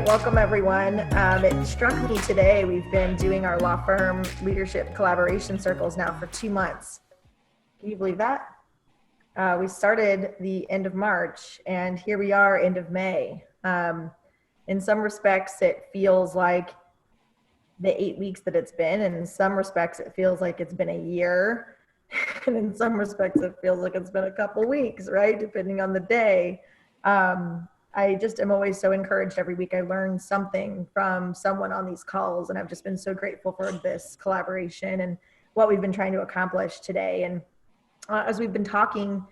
right, welcome everyone. It struck me today, we've been doing our law firm leadership collaboration circles now for 2 months. Can you believe that? We started the end of March and here we are, end of May. In some respects, it feels like the 8 weeks that it's been. And in some respects, it feels like it's been a year. And in some respects, it feels like it's been a couple weeks, right? Depending on the day. I just am always so encouraged every week. I learn something from someone on these calls, and I've just been so grateful for this collaboration and what we've been trying to accomplish today. And as we've been talking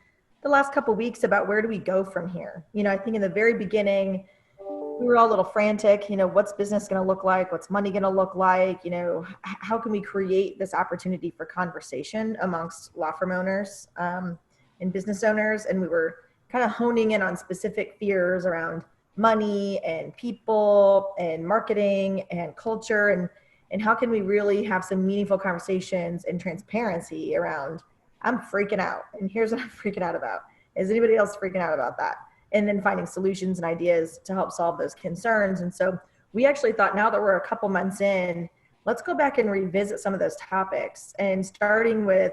the last couple of weeks about where do we go from here? You know, I think in the very beginning, we were all a little frantic, you know, what's business going to look like? What's money going to look like? You know, how can we create this opportunity for conversation amongst law firm owners and business owners? And we were kind of honing in on specific fears around money and people and marketing and culture, and how can we really have some meaningful conversations and transparency around, I'm freaking out and here's what I'm freaking out about. Is anybody else freaking out about that? And then finding solutions and ideas to help solve those concerns. And so we actually thought, now that we're a couple months in, let's go back and revisit some of those topics, and starting with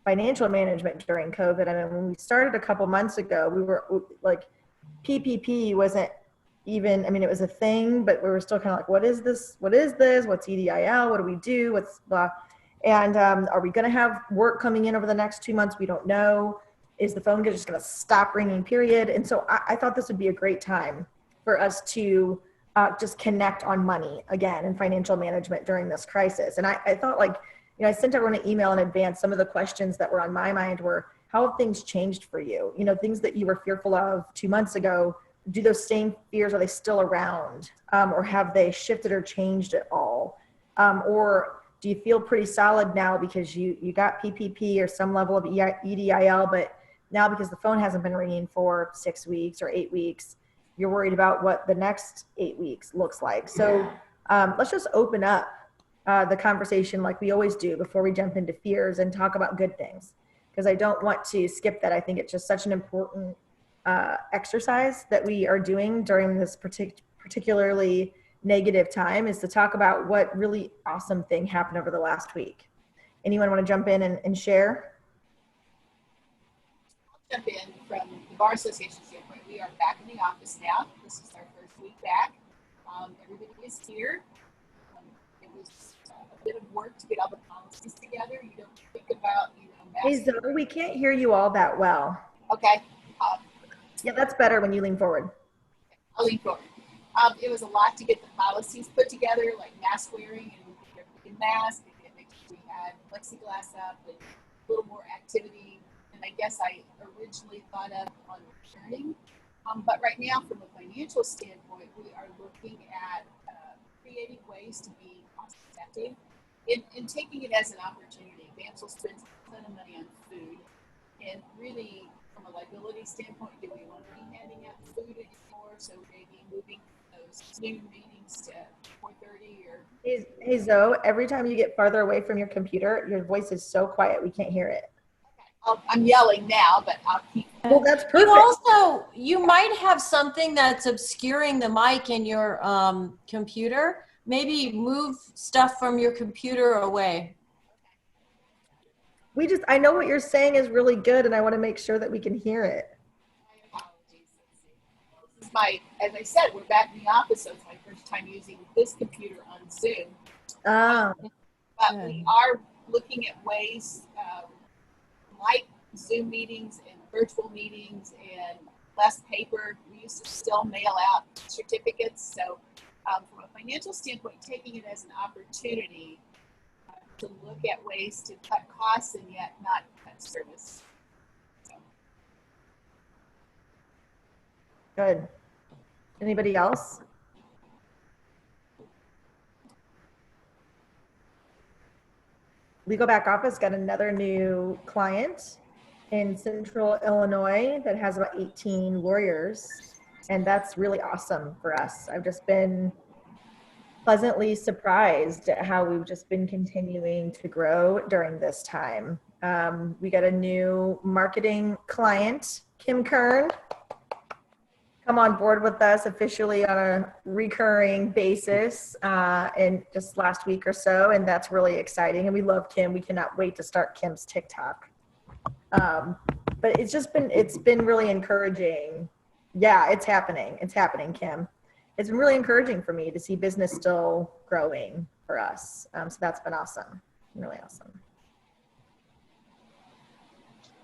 financial management during COVID. I mean, when we started a couple months ago, we were like, PPP wasn't even, I mean, it was a thing, but we were still kind of like, what is this? What is this? What's EDIL? What do we do? What's blah? And are we going to have work coming in over the next 2 months? We don't know. Is the phone just going to stop ringing, period? And so I thought this would be a great time for us to just connect on money again and financial management during this crisis. And I thought, like, you know, I sent everyone an email in advance. Some of the questions that were on my mind were, how have things changed for you? You know, things that you were fearful of 2 months ago, do those same fears, are they still around? Or have they shifted or changed at all? Or do you feel pretty solid now because you got PPP or some level of EDIL, but now because the phone hasn't been ringing for 6 weeks or 8 weeks, you're worried about what the next 8 weeks looks like. So let's just open up the conversation like we always do before we jump into fears, and talk about good things, because I don't want to skip that. I think it's just such an important exercise that we are doing during this particularly negative time, is to talk about what really awesome thing happened over the last week. Anyone want to jump in and share? I'll jump in from the Bar Association standpoint. We are back in the office now. This is our first week back. Everybody is here. It was a bit of work to get all the policies together. You don't think about, Hey Zoe, we can't hear you all that well. Okay. Yeah, that's better when you lean forward. Okay. I'll lean forward. It was a lot to get the policies put together, like mask wearing and mask, and make sure we had plexiglass up and a little more activity. And I guess I originally thought of on returning. But right now, from a financial standpoint, we are looking at creating ways to be cost effective and taking it as an opportunity. Vansel spends a ton of money on food, and really, from a liability standpoint, do we want to be handing out food anymore? So maybe moving those noon meetings to 4:30 or. Hey Zoe, every time you get farther away from your computer, your voice is so quiet we can't hear it. Okay. I'm yelling now, but I'll keep. Well, that's perfect. You might have something that's obscuring the mic in your computer. Maybe move stuff from your computer away. I know what you're saying is really good, and I want to make sure that we can hear it. My apologies. This is as I said, we're back in the office, so it's my first time using this computer on Zoom. Oh. But we are looking at ways like Zoom meetings and virtual meetings and less paper. We used to still mail out certificates. So from a financial standpoint, taking it as an opportunity to look at ways to cut costs and yet not cut service. So. Good. Anybody else? Legal Back Office got another new client in Central Illinois that has about 18 lawyers, and that's really awesome for us. I've just been pleasantly surprised at how we've just been continuing to grow during this time. We got a new marketing client, Kim Kern. come on board with us officially on a recurring basis in just last week or so, and that's really exciting. And we love Kim. We cannot wait to start Kim's TikTok. But it's been really encouraging. Yeah, it's happening. It's happening, Kim. It's been really encouraging for me to see business still growing for us. So that's been awesome. Really awesome.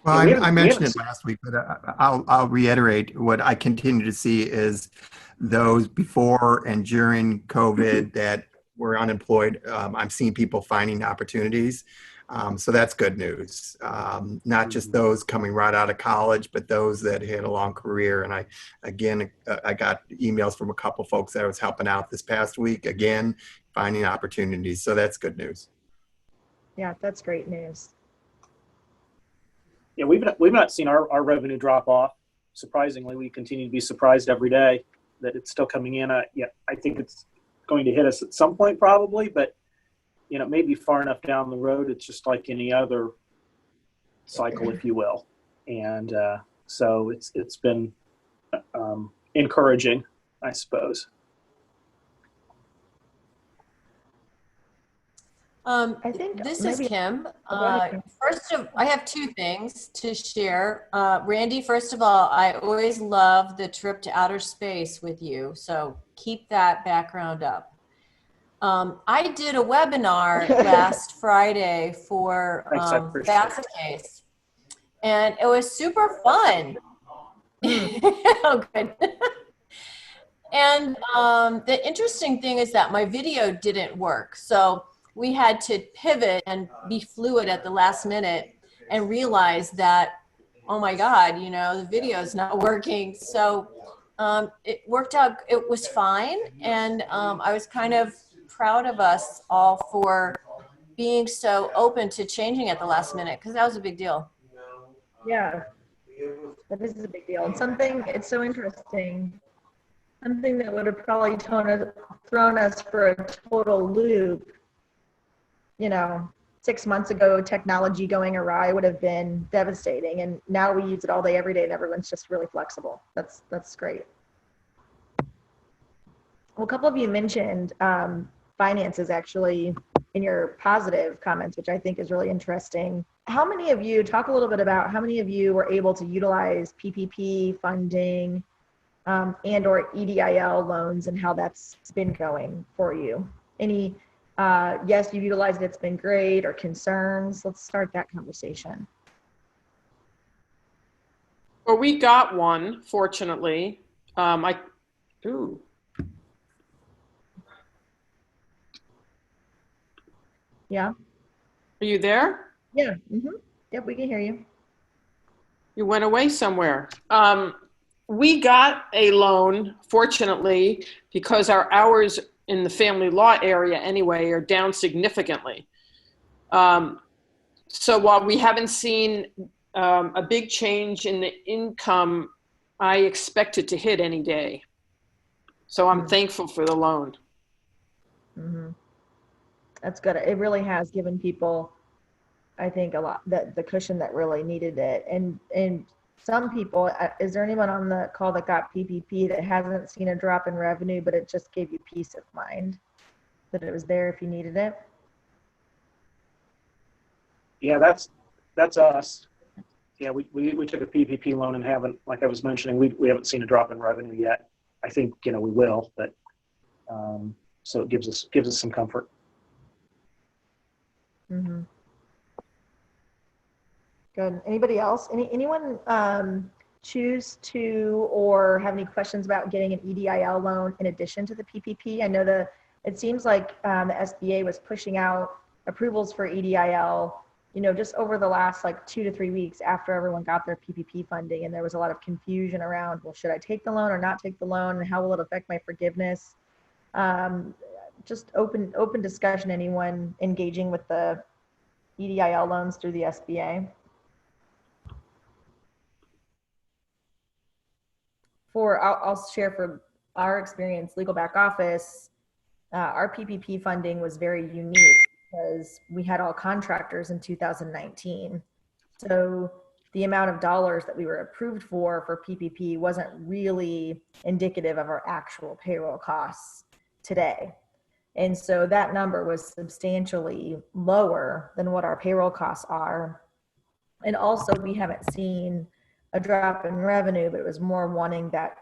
Well, Yeah, I mentioned it last week, but I'll reiterate what I continue to see is those before and during COVID that were unemployed. I'm seeing people finding opportunities. So that's good news. Not just those coming right out of college, but those that had a long career. And I got emails from a couple folks that I was helping out this past week, again, finding opportunities. So that's good news. Yeah, that's great news. Yeah, we've not seen our revenue drop off. Surprisingly, we continue to be surprised every day that it's still coming in. Yeah, I think it's going to hit us at some point probably, but maybe far enough down the road. It's just like any other cycle, if you will. And so it's been encouraging, I suppose. I think This maybe- is Kim. Go ahead, Kim. I have two things to share. Randy, first of all, I always love the trip to outer space with you, so keep that background up. I did a webinar last Friday for Thanks, I appreciate That's the Case, and it was super fun. Oh, good. And the interesting thing is that my video didn't work, so we had to pivot and be fluid at the last minute and realize that, oh my God, the video is not working. So it worked out, it was fine. And I was kind of proud of us all for being so open to changing at the last minute, because that was a big deal. Yeah, that is a big deal. And it's so interesting. Something that would have probably thrown us for a total loop, 6 months ago, technology going awry would have been devastating. And now we use it all day, every day, and everyone's just really flexible. That's great. Well, a couple of you mentioned finances actually in your positive comments, which I think is really interesting. Talk a little bit about how many of you were able to utilize PPP funding and or EDIL loans and how that's been going for you? Yes, you've utilized it, it's been great, or concerns? Let's start that conversation. Well, we got one, fortunately. Yeah. Are you there? Yeah. Mm-hmm. Yep, we can hear you. You went away somewhere. We got a loan, fortunately, because our hours in the family law area anyway are down significantly. So while we haven't seen a big change in the income, I expect it to hit any day. So I'm thankful for the loan. Mm-hmm. That's good. It really has given people, I think, a lot, the cushion that really needed it. And some people, is there anyone on the call that got PPP that hasn't seen a drop in revenue, but it just gave you peace of mind that it was there if you needed it? Yeah, that's us. Yeah, we took a PPP loan and haven't, like I was mentioning, we haven't seen a drop in revenue yet. I think we will, but so it gives us some comfort. Mm-hmm. Good. Anybody else? Anyone choose to or have any questions about getting an EDIL loan in addition to the PPP? I know it seems like the SBA was pushing out approvals for EDIL, just over the last 2 to 3 weeks after everyone got their PPP funding, and there was a lot of confusion around, well, should I take the loan or not take the loan, and how will it affect my forgiveness? Just open discussion. Anyone engaging with the EDIL loans through the SBA? I'll share for our experience, legal back office, our PPP funding was very unique because we had all contractors in 2019. So the amount of dollars that we were approved for PPP wasn't really indicative of our actual payroll costs today. And so that number was substantially lower than what our payroll costs are. And also we haven't seen a drop in revenue, but it was more wanting that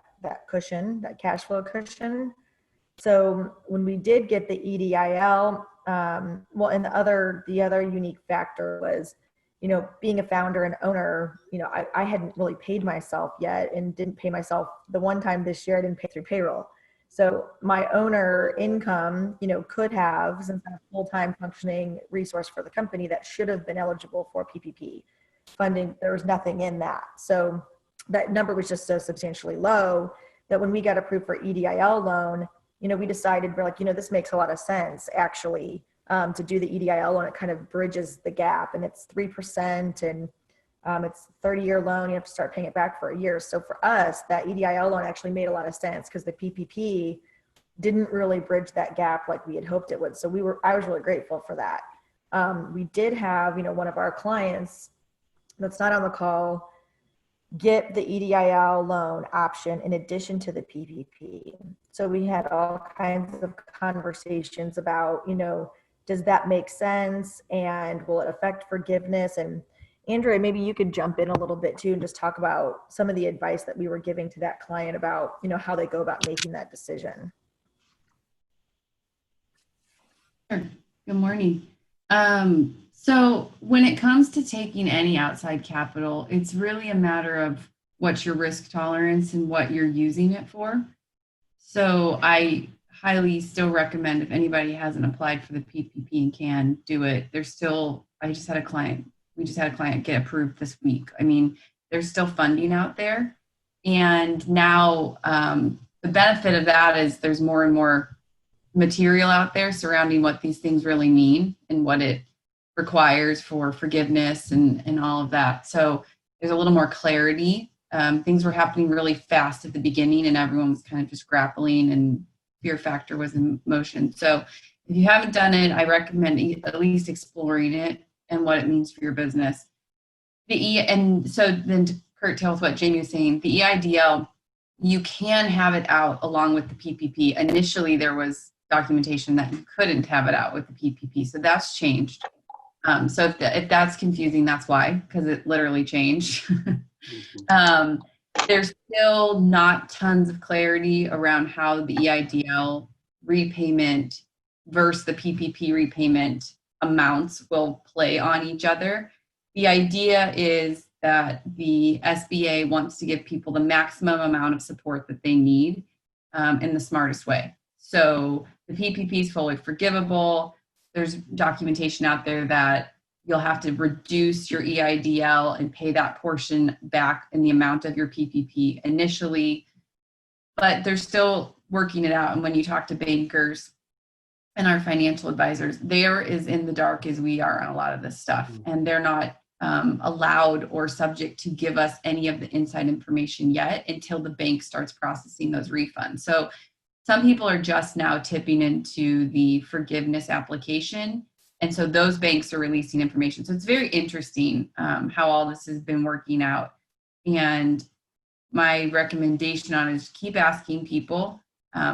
cushion, that cash flow cushion. So when we did get the EDIL, well, and the other unique factor was, being a founder and owner, I hadn't really paid myself yet and didn't pay myself the one time this year. I didn't pay through payroll. So my owner income, could have, since I'm a full-time functioning resource for the company, that should have been eligible for PPP funding. There was nothing in that. So that number was just so substantially low that when we got approved for EDIL loan, we decided, we're like, this makes a lot of sense actually, to do the EDIL loan. It kind of bridges the gap, and it's 3%, and it's a 30-year loan. You have to start paying it back for a year. So for us, that EDIL loan actually made a lot of sense because the PPP didn't really bridge that gap like we had hoped it would. So I was really grateful for that. We did have, one of our clients that's not on the call get the EDIL loan option in addition to the PPP. So we had all kinds of conversations about, does that make sense, and will it affect forgiveness? And Andrea, maybe you could jump in a little bit too and just talk about some of the advice that we were giving to that client about, how they go about making that decision. Sure. Good morning. So when it comes to taking any outside capital, it's really a matter of what's your risk tolerance and what you're using it for. So I highly still recommend, if anybody hasn't applied for the PPP and can do it, we just had a client get approved this week. I mean, there's still funding out there. And now the benefit of that is there's more and more material out there surrounding what these things really mean and what it requires for forgiveness and all of that. So there's a little more clarity. Things were happening really fast at the beginning, and everyone was kind of just grappling, and fear factor was in motion. So if you haven't done it, I recommend at least exploring it and what it means for your business. And so then to curtail what Jamie was saying, the EIDL, you can have it out along with the PPP. Initially, there was documentation that you couldn't have it out with the PPP. So that's changed. So if that's confusing, that's why, because it literally changed. There's still not tons of clarity around how the EIDL repayment versus the PPP repayment amounts will play on each other. The idea is that the SBA wants to give people the maximum amount of support that they need in the smartest way. So the PPP is fully forgivable. There's documentation out there that you'll have to reduce your EIDL and pay that portion back in the amount of your PPP initially, but they're still working it out. And when you talk to bankers and our financial advisors, they're as in the dark as we are on a lot of this stuff. And they're not allowed or subject to give us any of the inside information yet until the bank starts processing those refunds. So some people are just now tipping into the forgiveness application. And so those banks are releasing information. So it's very interesting how all this has been working out. And my recommendation on it is keep asking people.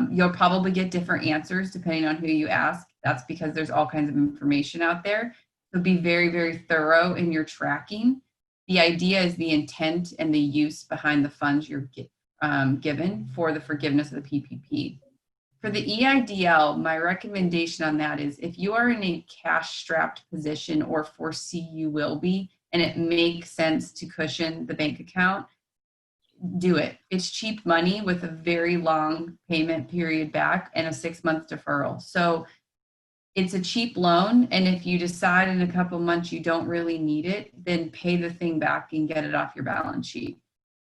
You'll probably get different answers depending on who you ask. That's because there's all kinds of information out there. So be very, very thorough in your tracking. The idea is the intent and the use behind the funds you're given for the forgiveness of the PPP. For the EIDL, my recommendation on that is if you are in a cash-strapped position or foresee you will be, and it makes sense to cushion the bank account, do it. It's cheap money with a very long payment period back and a 6-month deferral. So it's a cheap loan. And if you decide in a couple of months you don't really need it, then pay the thing back and get it off your balance sheet.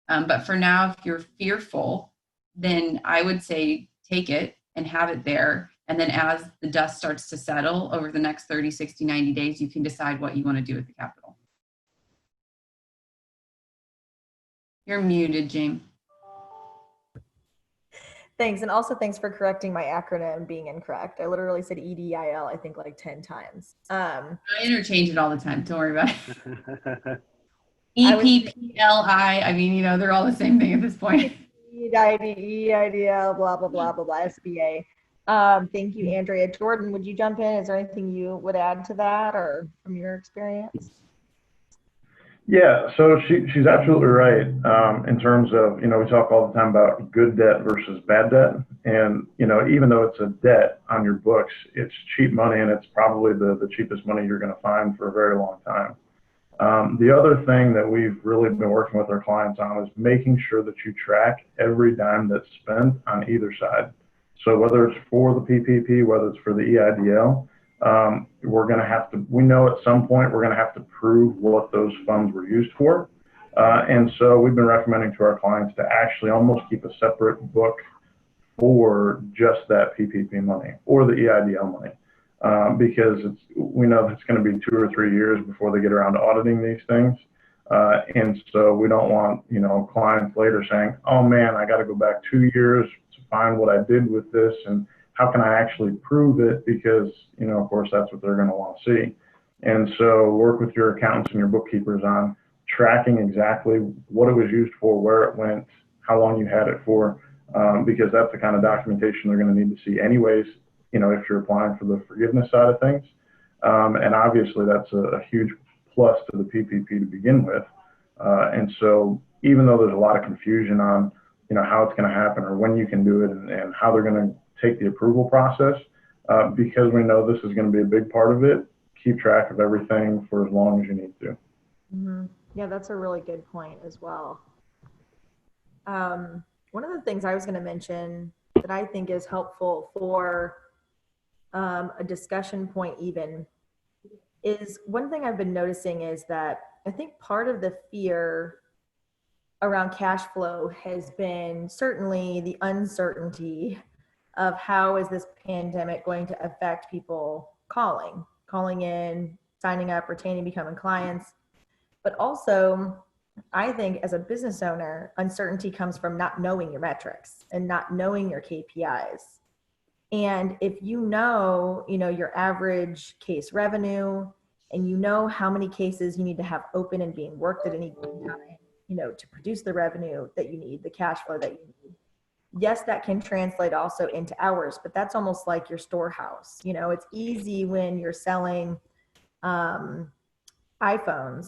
But for now, if you're fearful, then I would say take it and have it there. And then as the dust starts to settle over the next 30, 60, 90 days, you can decide what you want to do with the capital. You're muted, James. Thanks. And also thanks for correcting my acronym being incorrect. I literally said EDIL, I think like 10 times. I interchange it all the time. Don't worry about it. EPPLI. I mean, they're all the same thing at this point. EIDL, blah, blah, blah, blah, blah, SBA. Thank you, Andrea. Jordan, would you jump in? Is there anything you would add to that or from your experience? Yeah, so she's absolutely right in terms of, we talk all the time about good debt versus bad debt. And, even though it's a debt on your books, it's cheap money and it's probably the cheapest money you're going to find for a very long time. The other thing that we've really been working with our clients on is making sure that you track every dime that's spent on either side. So whether it's for the PPP, whether it's for the EIDL, we're going to have to, we know at some point we're going to have to prove what those funds were used for. And so we've been recommending to our clients to actually almost keep a separate book for just that PPP money or the EIDL money. Because we know it's going to be 2 or 3 years before they get around to auditing these things. And so we don't want, clients later saying, oh man, I got to go back 2 years to find what I did with this. And how can I actually prove it? Because, of course, that's what they're going to want to see. And so work with your accountants and your bookkeepers on tracking exactly what it was used for, where it went, how long you had it for, because that's the kind of documentation they're going to need to see anyways, if you're applying for the forgiveness side of things. And obviously that's a huge plus to the PPP to begin with. And so even though there's a lot of confusion on, how it's going to happen or when you can do it and how they're going to take the approval process, because we know this is going to be a big part of it, keep track of everything for as long as you need to. Mm-hmm. Yeah, that's a really good point as well. One of the things I was going to mention that I think is helpful for a discussion point even is one thing I've been noticing is that I think part of the fear around cash flow has been certainly the uncertainty of how is this pandemic going to affect people calling in, signing up, retaining, becoming clients. But also, I think as a business owner, uncertainty comes from not knowing your metrics and not knowing your KPIs. And if your average case revenue and how many cases you need to have open and being worked at any given time, to produce the revenue that you need, the cash flow that you need. Yes, that can translate also into hours, but that's almost like your storehouse. It's easy when you're selling iPhones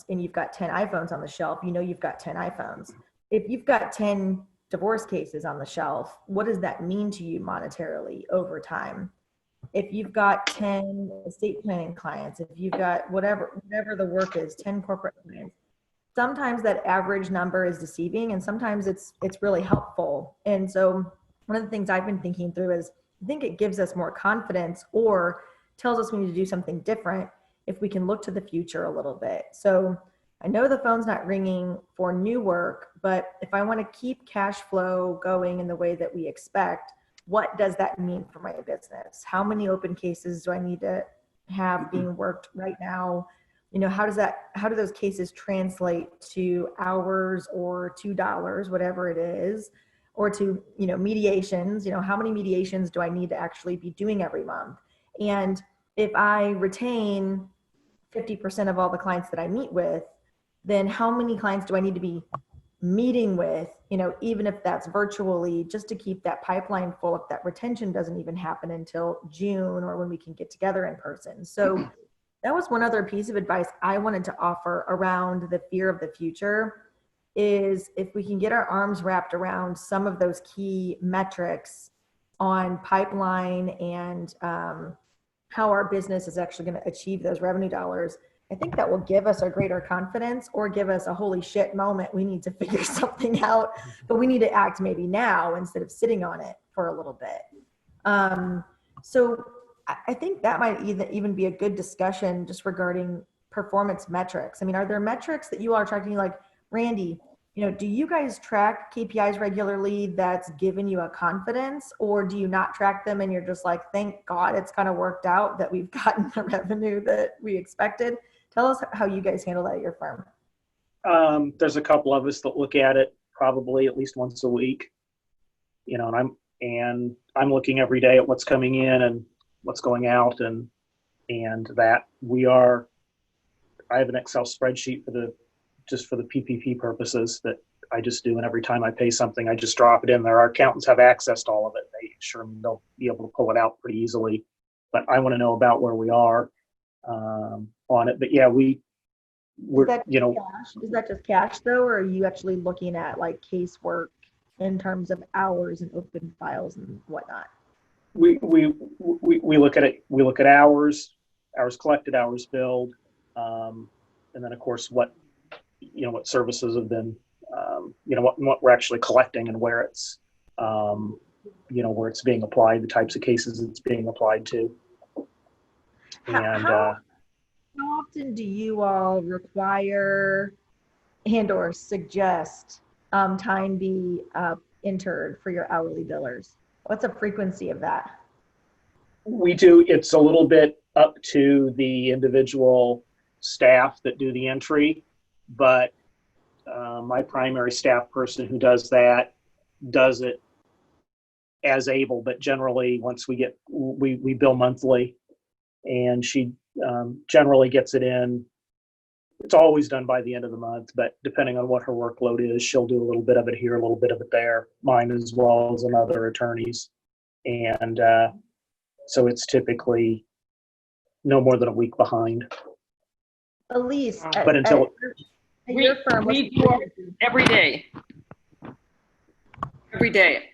and you've got 10 iPhones on the shelf, you've got 10 iPhones. If you've got 10 divorce cases on the shelf, what does that mean to you monetarily over time? If you've got 10 estate planning clients, if you've got whatever the work is, 10 corporate clients, sometimes that average number is deceiving and sometimes it's really helpful. And so one of the things I've been thinking through is I think it gives us more confidence or tells us we need to do something different if we can look to the future a little bit. So I know the phone's not ringing for new work, but if I want to keep cash flow going in the way that we expect, what does that mean for my business? How many open cases do I need to have being worked right now? How do those cases translate to hours or $2, whatever it is, or to, mediations, how many mediations do I need to actually be doing every month? And if I retain 50% of all the clients that I meet with, then how many clients do I need to be meeting with, even if that's virtually, just to keep that pipeline full if that retention doesn't even happen until June or when we can get together in person. So that was one other piece of advice I wanted to offer around the fear of the future is if we can get our arms wrapped around some of those key metrics on pipeline and how our business is actually going to achieve those revenue dollars, I think that will give us a greater confidence or give us a holy shit moment. We need to figure something out, but we need to act maybe now instead of sitting on it for a little bit. So I think that might even be a good discussion just regarding performance metrics. I mean, are there metrics that you are tracking? Like Randy, do you guys track KPIs regularly that's given you a confidence, or do you not track them and you're just like, thank God it's kind of worked out that we've gotten the revenue that we expected? Tell us how you guys handle that at your firm. There's a couple of us that look at it probably at least once a week, and I'm looking every day at what's coming in and what's going out, and that I have an Excel spreadsheet for the just for the PPP purposes that I just do. And every time I pay something, I just drop it in there. Our accountants have access to all of it. They sure they'll be able to pull it out pretty easily. But I want to know about where we are on it. But yeah, we're, you know, Is that just cash though, or are you actually looking at like casework in terms of hours and open files and whatnot? we look at it. We look at hours collected, hours billed, and then of course what services have been, what we're actually collecting and where it's, where it's being applied, the types of cases it's being applied to. How often do you all require and or suggest time be entered for your hourly billers? What's the frequency of that? We do. It's a little bit up to the individual staff that do the entry, but my primary staff person who does that does it as able, but generally once we bill monthly, and she generally gets it in. It's always done by the end of the month, but depending on what her workload is, she'll do a little bit of it here, a little bit of it there, mine as well as another attorney's. And so it's typically no more than a week behind. Elise, But until at your firm, we do every day. Every day.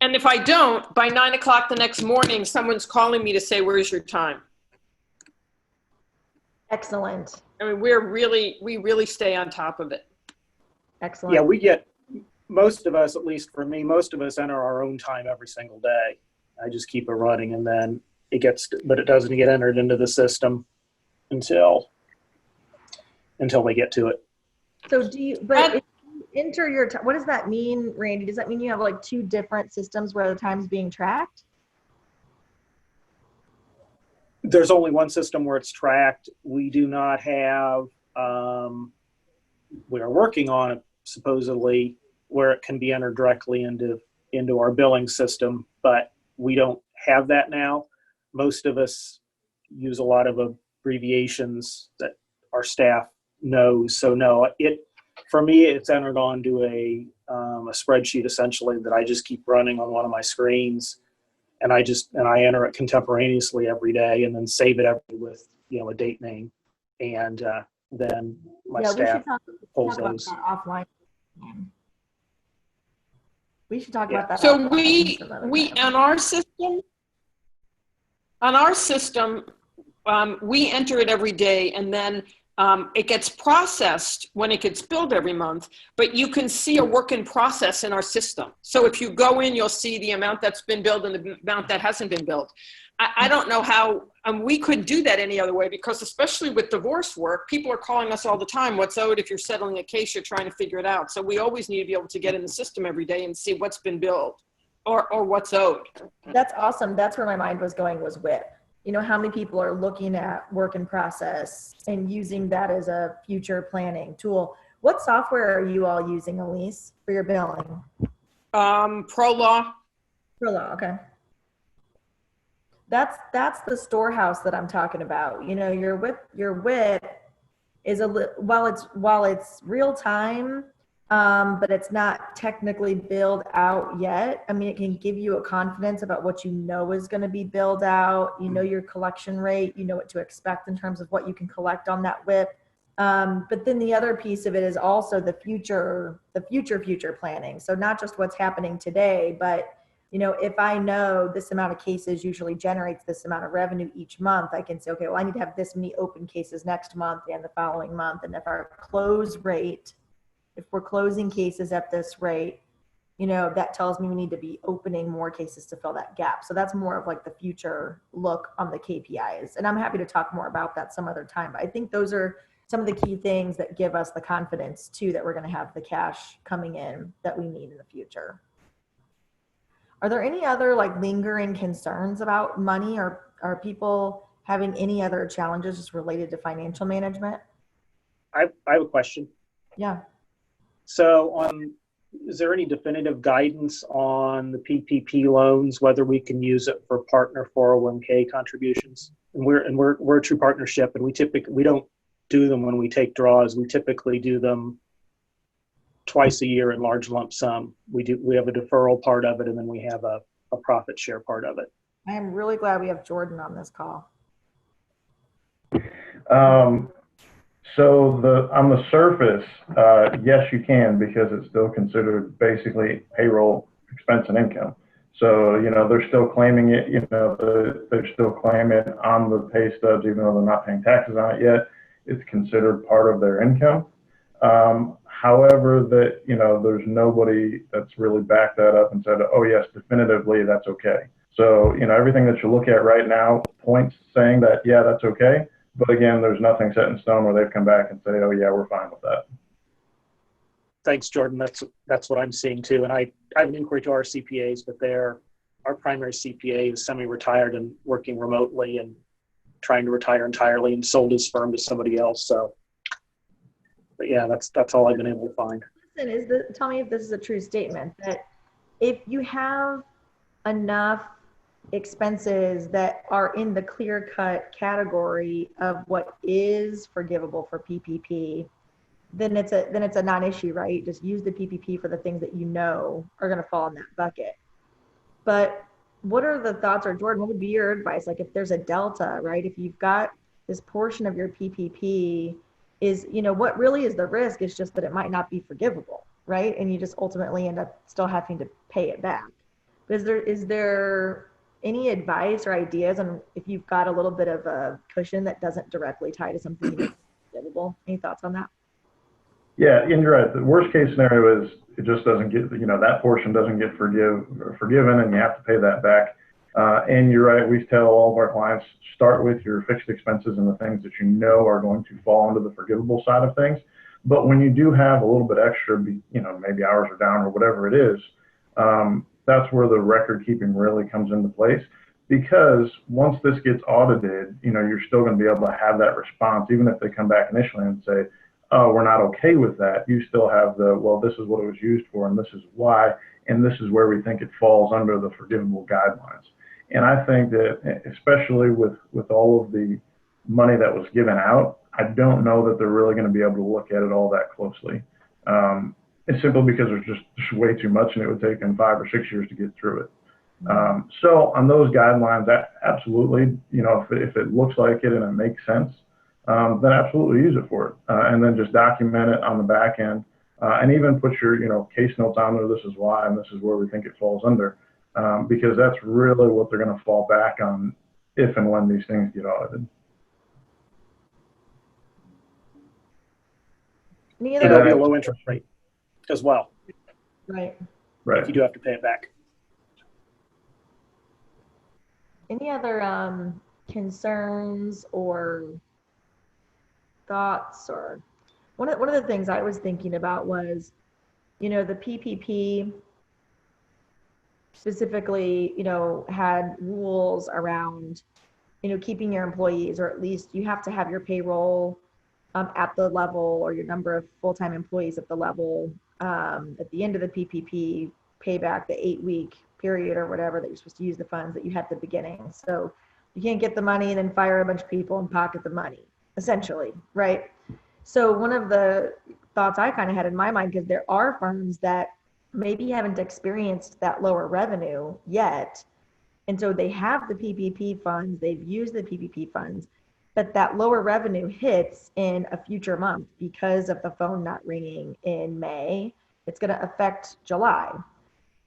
And if I don't, by 9 o'clock the next morning, someone's calling me to say, where's your time? excellent. I mean, we really stay on top of it. Excellent. yeah, we get, most of us, at least for me, most of us enter our own time every single day. I just keep it running, and then but it doesn't get entered into the system until they get to it. So if you enter your time, what does that mean, Randy? Does that mean you have like two different systems where the time's being tracked? There's only one system where it's tracked. We do not have, we are working on it supposedly where it can be entered directly into our billing system, but we don't have that now. Most of us use a lot of abbreviations that our staff knows. So no, for me, it's entered onto a spreadsheet essentially that I just keep running on one of my screens. And I enter it contemporaneously every day, and then save it with a date name, and then my staff pulls those. Offline. We should talk about that. So we on our system, we enter it every day, and then it gets processed when it gets billed every month, but you can see a work in process in our system. So if you go in, you'll see the amount that's been billed and the amount that hasn't been billed. I don't know how we could do that any other way, because especially with divorce work, people are calling us all the time. What's owed? If you're settling a case, you're trying to figure it out. So we always need to be able to get in the system every day and see what's been billed or what's owed. That's awesome. That's where my mind was going, was WIP. How many people are looking at work in process and using that as a future planning tool? What software are you all using, Elise, for your billing? ProLaw. ProLaw, okay. That's the storehouse that I'm talking about. Your WIP is while it's real time, but it's not technically billed out yet. I mean, it can give you a confidence about what is going to be billed out. Your collection rate, what to expect in terms of what you can collect on that WIP. But then the other piece of it is also the future planning. So not just what's happening today, but if I know this amount of cases usually generates this amount of revenue each month, I can say, okay, well, I need to have this many open cases next month and the following month. And if we're closing cases at this rate, that tells me we need to be opening more cases to fill that gap. So that's more of like the future look on the KPIs. And I'm happy to talk more about that some other time. But I think those are some of the key things that give us the confidence too, that we're going to have the cash coming in that we need in the future. Are there any other like lingering concerns about money, or are people having any other challenges just related to financial management? I have a question. Yeah. So is there any definitive guidance on the PPP loans, whether we can use it for partner 401k contributions? And we're a true partnership, and we don't do them when we take draws. We typically do them twice a year in large lump sum. We have a deferral part of it, and then we have a profit share part of it. I am really glad we have Jordan on this call. So on the surface, yes, you can, because it's still considered basically payroll expense and income. So, you know, they're still claiming it, you know, they're still claiming it on the pay stubs, even though they're not paying taxes on it yet. It's considered part of their income. However, that, you know, there's nobody that's really backed that up and said, oh yes, definitively, that's okay. So, you know, everything that you look at right now points saying that, yeah, that's okay. But again, there's nothing set in stone where they've come back and say, oh yeah, we're fine with that. Thanks, Jordan. That's what I'm seeing too. And I have an inquiry to our CPAs, but our primary CPA is semi-retired and working remotely and trying to retire entirely and sold his firm to somebody else. So, but yeah, that's all I've been able to find. Listen, tell me if this is a true statement, that if you have enough expenses that are in the clear-cut category of what is forgivable for PPP, then it's a non-issue, right? Just use the PPP for the things that you know are going to fall in that bucket. But what are the thoughts, or Jordan, what would be your advice? Like if there's a delta, right? If you've got this portion of your PPP is, you know, what really is the risk is just that it might not be forgivable, right? And you just ultimately end up still having to pay it back. But is there any advice or ideas on if you've got a little bit of a cushion that doesn't directly tie to something that's forgivable? Any thoughts on that? Yeah, and you're right. The worst case scenario is it just doesn't get, you know, that portion doesn't get forgiven and you have to pay that back. And you're right. We tell all of our clients, start with your fixed expenses and the things that you know are going to fall under the forgivable side of things. But when you do have a little bit extra, you know, maybe hours are down or whatever it is, that's where the record keeping really comes into place. Because once this gets audited, you know, you're still going to be able to have that response, even if they come back initially and say, oh, we're not okay with that. You still have well, this is what it was used for, and this is why, and this is where we think it falls under the forgivable guidelines. And I think that, especially with all of the money that was given out, I don't know that they're really going to be able to look at it all that closely. It's simply because there's just way too much, and it would take them 5 or 6 years to get through it. So on those guidelines, absolutely, you know, if it looks like it and it makes sense, then absolutely use it for it. And then just document it on the back end, and even put your, you know, case notes on there. This is why, and this is where we think it falls under, because that's really what they're going to fall back on if and when these things get audited. It'll be a low interest rate as well. Right. Right. If you do have to pay it back. Any other concerns or thoughts? Or one of the things I was thinking about was, you know, the PPP specifically, you know, had rules around, you know, keeping your employees, or at least you have to have your payroll at the level, or your number of full-time employees at the level at the end of the PPP, pay back the 8-week period or whatever that you're supposed to use the funds that you had at the beginning. So you can't get the money and then fire a bunch of people and pocket the money, essentially, right? So one of the thoughts I kind of had in my mind, because there are firms that maybe haven't experienced that lower revenue yet, and so they have the PPP funds, they've used the PPP funds, but that lower revenue hits in a future month because of the phone not ringing in May. It's going to affect July.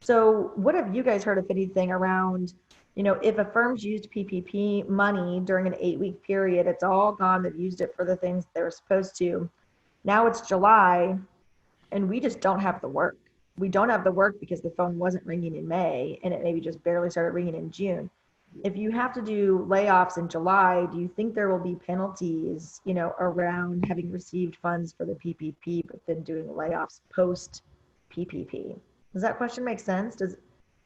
So what have you guys heard, if anything, around, you know, if a firm's used PPP money during an 8-week period, it's all gone, they've used it for the things they were supposed to. Now it's July and we just don't have the work. We don't have the work because the phone wasn't ringing in May and it maybe just barely started ringing in June. If you have to do layoffs in July, do you think there will be penalties, you know, around having received funds for the PPP, but then doing layoffs post PPP? Does that question make sense? Do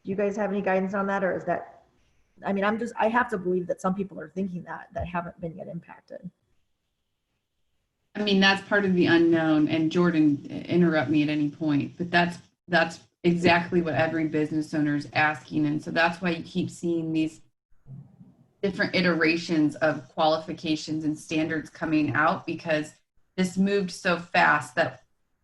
you guys have any guidance on that? Or is that, I mean, I have to believe that some people are thinking that haven't been yet impacted. I mean, that's part of the unknown, and Jordan, interrupt me at any point, but that's exactly what every business owner is asking. And so that's why you keep seeing these different iterations of qualifications and standards coming out, because this moved so fast that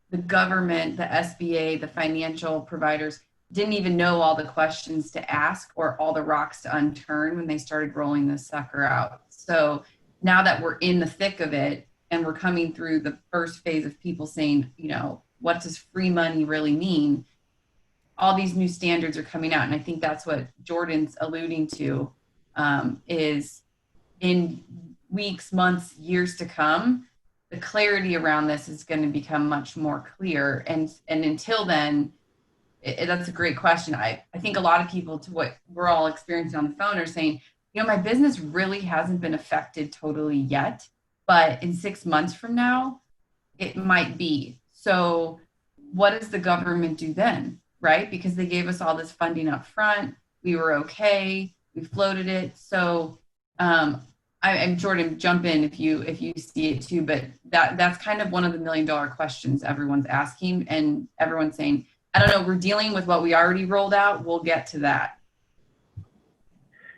the government, the SBA, the financial providers didn't even know all the questions to ask or all the rocks to unturn when they started rolling this sucker out. So now that we're in the thick of it and we're coming through the first phase of people saying, you know, what does free money really mean? All these new standards are coming out. And I think that's what Jordan's alluding to, is in weeks, months, years to come, the clarity around this is going to become much more clear. And until then, that's a great question. I think a lot of people, to what we're all experiencing on the phone, are saying, you know, my business really hasn't been affected totally yet, but in 6 months from now, it might be. So what does the government do then, right? Because they gave us all this funding up front. We were okay. We floated it. So I'm Jordan, jump in if you see it too, but that's kind of one of the $1 million questions everyone's asking, and everyone's saying, I don't know, we're dealing with what we already rolled out. We'll get to that.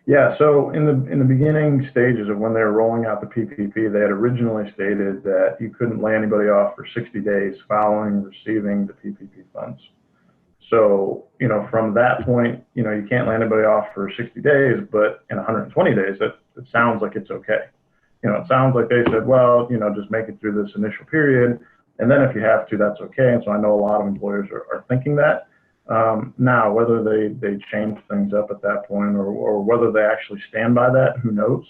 Yeah, so in the beginning stages of when they were rolling out the PPP, they had originally stated that you couldn't lay anybody off for 60 days following receiving the PPP funds. So, you know, from that point, you know, you can't lay anybody off for 60 days, but in 120 days, it sounds like it's okay. You know, it sounds like they said, well, you know, just make it through this initial period, and then if you have to, that's okay. And so I know a lot of employers are thinking that. Now, whether they change things up at that point or whether they actually stand by that, who knows?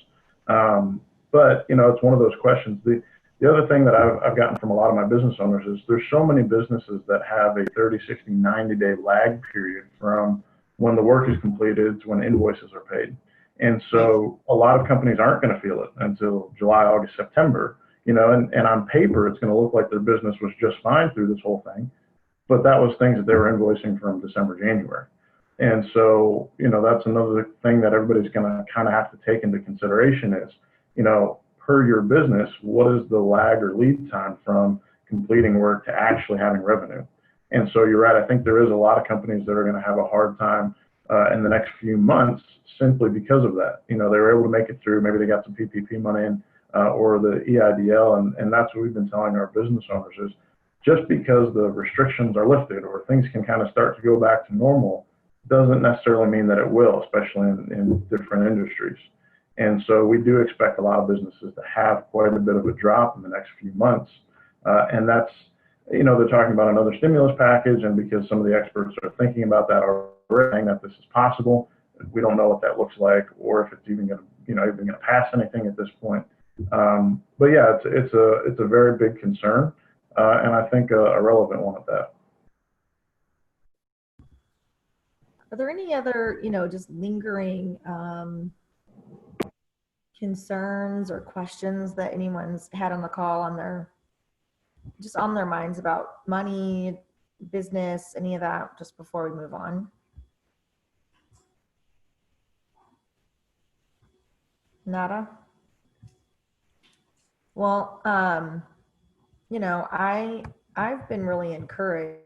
But, you know, it's one of those questions. The other thing that I've gotten from a lot of my business owners is there's so many businesses that have a 30, 60, 90-day lag period from when the work is completed to when invoices are paid. And so a lot of companies aren't going to feel it until July, August, September, you know, and on paper, it's going to look like their business was just fine through this whole thing. But that was things that they were invoicing from December, January. And so, you know, that's another thing that everybody's going to kind of have to take into consideration is, you know, per your business, what is the lag or lead time from completing work to actually having revenue? And so you're right. I think there is a lot of companies that are going to have a hard time in the next few months simply because of that. You know, they were able to make it through. Maybe they got some PPP money in or the EIDL. And that's what we've been telling our business owners is, just because the restrictions are lifted or things can kind of start to go back to normal doesn't necessarily mean that it will, especially in different industries. And so we do expect a lot of businesses to have quite a bit of a drop in the next few months. And that's, you know, they're talking about another stimulus package, and because some of the experts are thinking about that already, saying that this is possible, we don't know what that looks like or if it's even going to, you know, even going to pass anything at this point. But yeah, it's a very big concern. And I think a relevant one at that. Are there any other, you know, just lingering concerns or questions that anyone's had on the call on their minds about money, business, any of that, just before we move on? Nada? Well, you know, I've been really encouraged,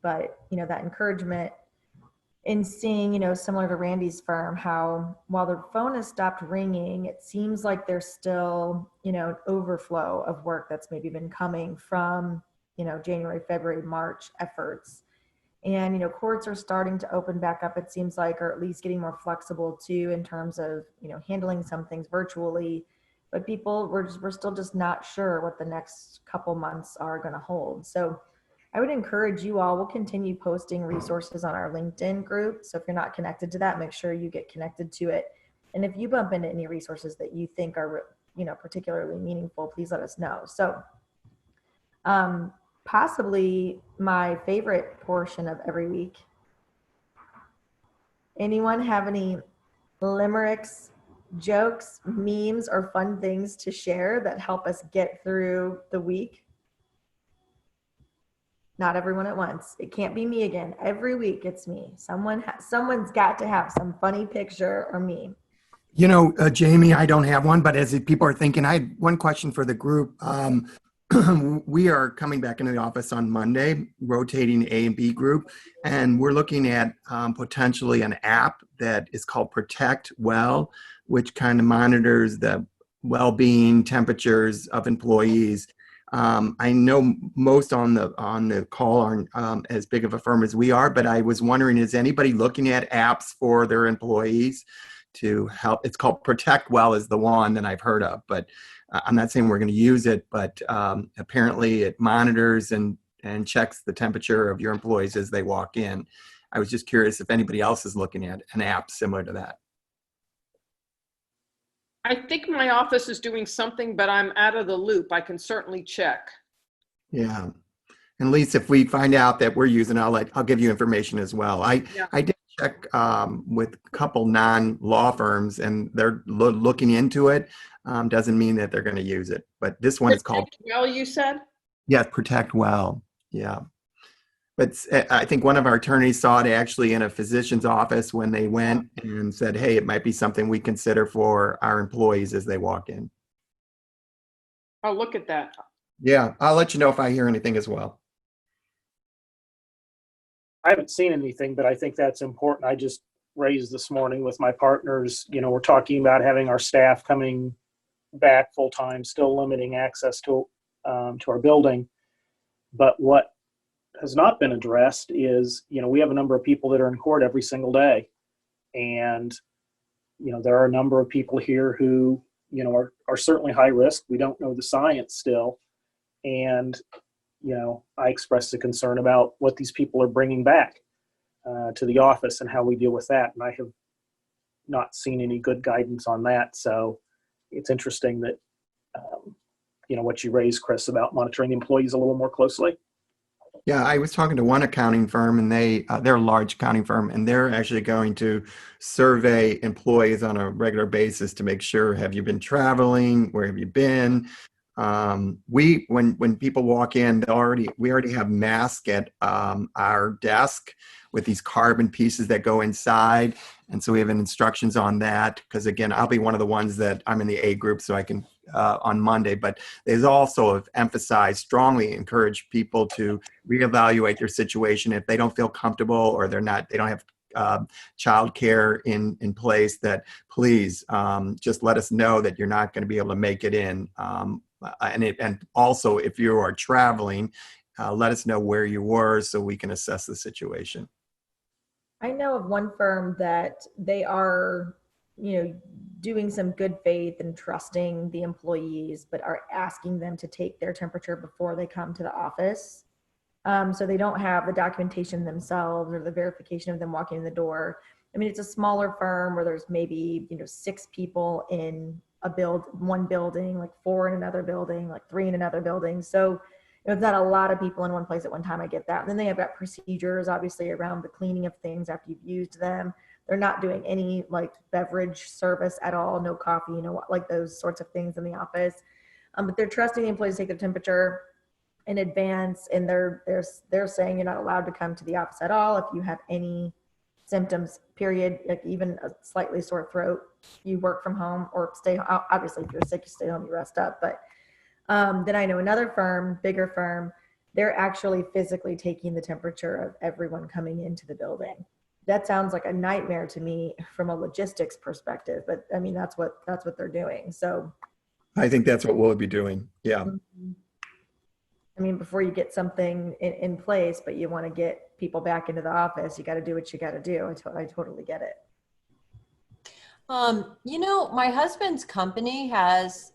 but you know, that encouragement in seeing, you know, similar to Randy's firm, how while the phone has stopped ringing, it seems like there's still, you know, an overflow of work that's maybe been coming from, you know, January, February, March efforts. And, you know, courts are starting to open back up, it seems like, or at least getting more flexible too, in terms of, you know, handling some things virtually. But we're still just not sure what the next couple months are going to hold. So I would encourage you all, we'll continue posting resources on our LinkedIn group. So if you're not connected to that, make sure you get connected to it. And if you bump into any resources that you think are, you know, particularly meaningful, please let us know. So possibly my favorite portion of every week. Anyone have any limericks, jokes, memes, or fun things to share that help us get through the week? Not everyone at once. It can't be me again. Every week it's me. Someone's got to have some funny picture or meme. You know, Jamie, I don't have one, but as people are thinking, I had one question for the group. we are coming back into the office on Monday, rotating A and B group, and we're looking at potentially an app that is called Protect Well, which kind of monitors the well-being, temperatures of employees. I know most on the call aren't as big of a firm as we are, but I was wondering, is anybody looking at apps for their employees to help? It's called Protect Well is the one that I've heard of, but I'm not saying we're going to use it, but apparently it monitors and checks the temperature of your employees as they walk in. I was just curious if anybody else is looking at an app similar to that. I think my office is doing something, but I'm out of the loop. I can certainly check. Yeah. And at least if we find out that we're using, I'll give you information as well. Yeah. I did check with a couple non-law firms, and they're looking into it. Doesn't mean that they're going to use it, but this one is called. Well, you said? Yes, Protect Well. Yeah. But I think one of our attorneys saw it actually in a physician's office when they went and said, hey, it might be something we consider for our employees as they walk in. Oh, look at that. Yeah, I'll let you know if I hear anything as well. I haven't seen anything, but I think that's important. I just raised this morning with my partners, we're talking about having our staff coming back full time, still limiting access to our building. But what has not been addressed is, we have a number of people that are in court every single day. And, there are a number of people here who, are certainly high risk. We don't know the science still. And, I expressed a concern about what these people are bringing back to the office and how we deal with that. And I have not seen any good guidance on that. So it's interesting that, what you raised, Chris, about monitoring employees a little more closely. Yeah, I was talking to one accounting firm, and they're a large accounting firm, and they're actually going to survey employees on a regular basis to make sure, have you been traveling? Where have you been? When people walk in, we already have masks at our desk with these carbon pieces that go inside. And so we have instructions on that, because again, I'll be one of the ones that I'm in the A group, so I can on Monday, but there's also emphasized, strongly encourage people to reevaluate their situation if they don't feel comfortable or they don't have childcare in place, that please just let us know that you're not going to be able to make it in. And also, if you are traveling, let us know where you were so we can assess the situation. I know of one firm that they are, doing some good faith and trusting the employees, but are asking them to take their temperature before they come to the office. So they don't have the documentation themselves or the verification of them walking in the door. I mean, it's a smaller firm where there's maybe, 6 people in one building, like 4 in another building, like 3 in another building. So it's not a lot of people in one place at one time. I get that. And then they have got procedures, obviously, around the cleaning of things after you've used them. They're not doing any like beverage service at all, no coffee, like those sorts of things in the office. But they're trusting the employees to take their temperature in advance, and they're saying you're not allowed to come to the office at all if you have any symptoms, period, like even a slightly sore throat. You work from home or stay. Obviously, if you're sick, you stay home, you rest up. But then I know another firm, bigger firm, they're actually physically taking the temperature of everyone coming into the building. That sounds like a nightmare to me from a logistics perspective, but I mean, that's what they're doing. So I think that's what we'll be doing. Yeah. I mean, before you get something in place, but you want to get people back into the office, you got to do what you got to do. I totally get it. My husband's company has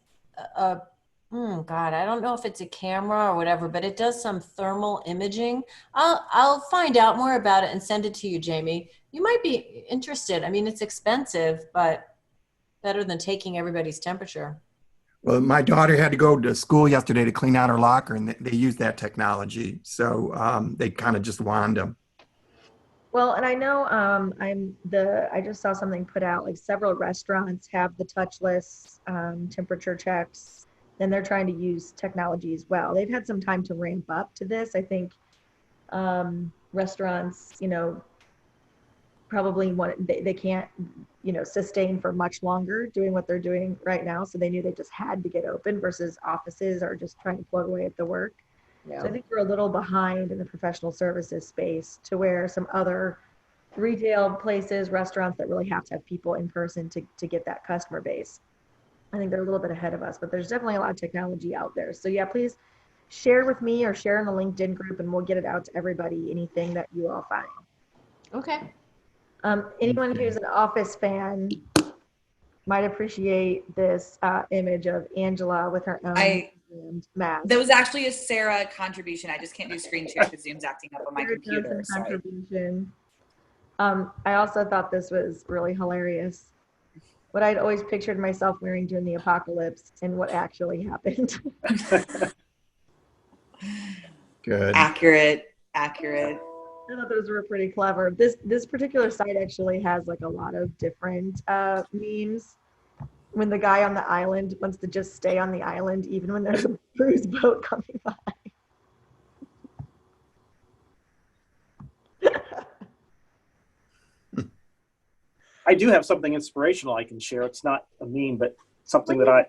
I don't know if it's a camera or whatever, but it does some thermal imaging. I'll find out more about it and send it to you, Jamie. You might be interested. I mean, it's expensive, but better than taking everybody's temperature. Well, my daughter had to go to school yesterday to clean out her locker, and they used that technology. So they kind of just wand them. Well, and I know I just saw something put out, like several restaurants have the touchless temperature checks. Then they're trying to use technology as well. They've had some time to ramp up to this. I think restaurants, probably they can't sustain for much longer doing what they're doing right now. So they knew they just had to get open versus offices are just trying to plug away at the work. Yeah. So I think we're a little behind in the professional services space to where some other retail places, restaurants that really have to have people in person to get that customer base. I think they're a little bit ahead of us, but there's definitely a lot of technology out there. So yeah, please share with me or share in the LinkedIn group and we'll get it out to everybody, anything that you all find. Okay. Anyone who's an Office fan might appreciate this image of Angela with her own mask. That was actually a Sarah contribution. I just can't do screen share because Zoom's acting up on my Sarah computer. Johnson Sorry. contribution. I also thought this was really hilarious. What I'd always pictured myself wearing during the apocalypse and what actually happened. Good. Accurate. I thought those were pretty clever. This particular site actually has like a lot of different memes. When the guy on the island wants to just stay on the island, even when there's a cruise boat coming by. I do have something inspirational I can share. It's not a meme, but something that I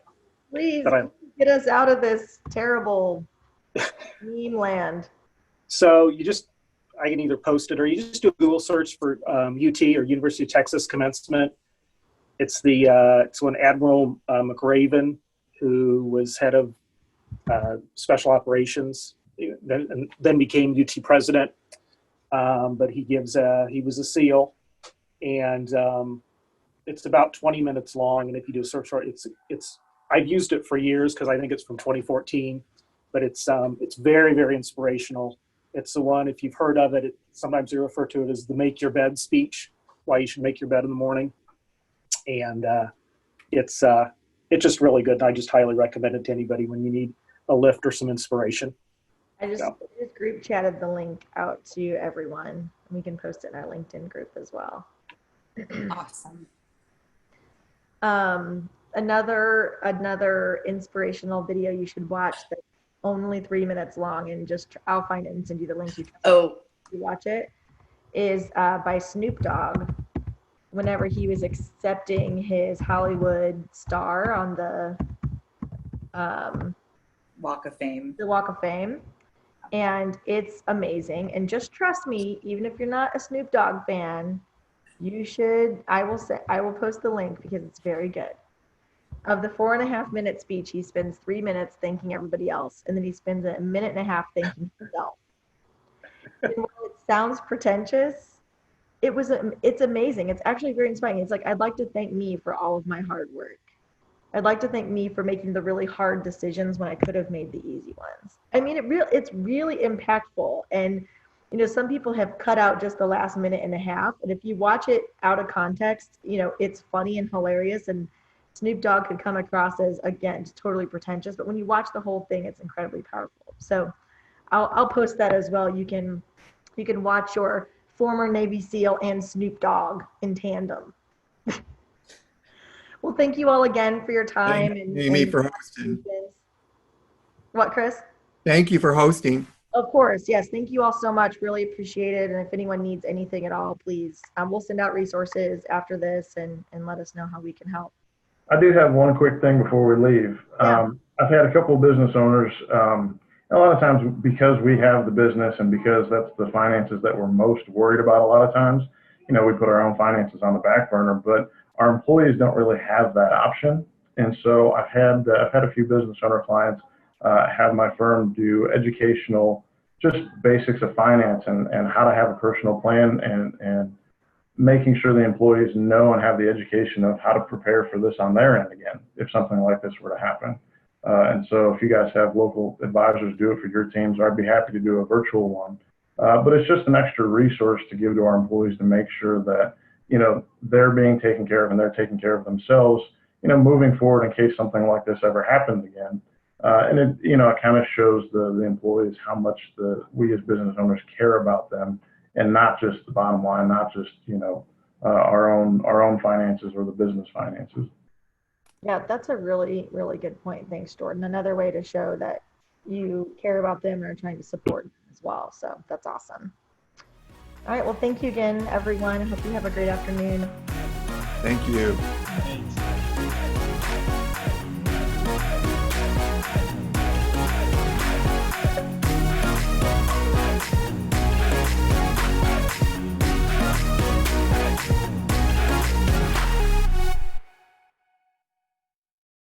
Please that I get us out of this terrible meme land. So I can either post it or you just do a Google search for UT or University of Texas commencement. It's when Admiral McRaven, who was head of special operations, then became UT president. But he was a SEAL, and it's about 20 minutes long. And if you do a search for it, I've used it for years because I think it's from 2014, but it's very, very inspirational. It's the one, if you've heard of it, sometimes they refer to it as the make your bed speech, why you should make your bed in the morning. And it's just really good. I just highly recommend it to anybody when you need a lift or some inspiration. I just group chatted the link out to everyone. We can post it in our LinkedIn group as well. Awesome. Another inspirational video you should watch that's only 3 minutes long, and I'll find it and send you the link. You watch it, is by Snoop Dogg. Whenever he was accepting his Hollywood star on the Walk of Fame. The Walk of Fame. And it's amazing. And just trust me, even if you're not a Snoop Dogg fan, you should. I will post the link because it's very good. Of the 4.5 minute speech, he spends 3 minutes thanking everybody else, and then he spends 1.5 minutes thanking himself. And while it sounds pretentious, it's amazing. It's actually very inspiring. It's like, I'd like to thank me for all of my hard work. I'd like to thank me for making the really hard decisions when I could have made the easy ones. I mean, it's really impactful. And, some people have cut out just the last 1.5 minutes. And if you watch it out of context, it's funny and hilarious. And Snoop Dogg could come across as, again, just totally pretentious. But when you watch the whole thing, it's incredibly powerful. So I'll post that as well. You can watch your former Navy SEAL and Snoop Dogg in tandem. Well, thank you all again for your time. Thank Amy for hosting. What, Chris? Thank you for hosting. Of course, yes. Thank you all so much. Really appreciate it. And if anyone needs anything at all, please, we'll send out resources after this and let us know how we can help. I do have one quick thing before we leave. Yeah. I've had a couple of business owners, a lot of times because we have the business and because that's the finances that we're most worried about a lot of times, we put our own finances on the back burner, but our employees don't really have that option. And so I've had a few business owner clients have my firm do educational, just basics of finance and how to have a personal plan and making sure the employees know and have the education of how to prepare for this on their end again, if something like this were to happen. And so if you guys have local advisors do it for your teams, I'd be happy to do a virtual one. But it's just an extra resource to give to our employees to make sure that, they're being taken care of and they're taking care of themselves, moving forward in case something like this ever happens again. And it kind of shows the employees how much we as business owners care about them, and not just the bottom line, not just, our own finances or the business finances. Yeah, that's a really, really good point. Thanks, Jordan. Another way to show that you care about them and are trying to support them as well. So that's awesome. All right. Well, thank you again, everyone. I hope you have a great afternoon. Thank you.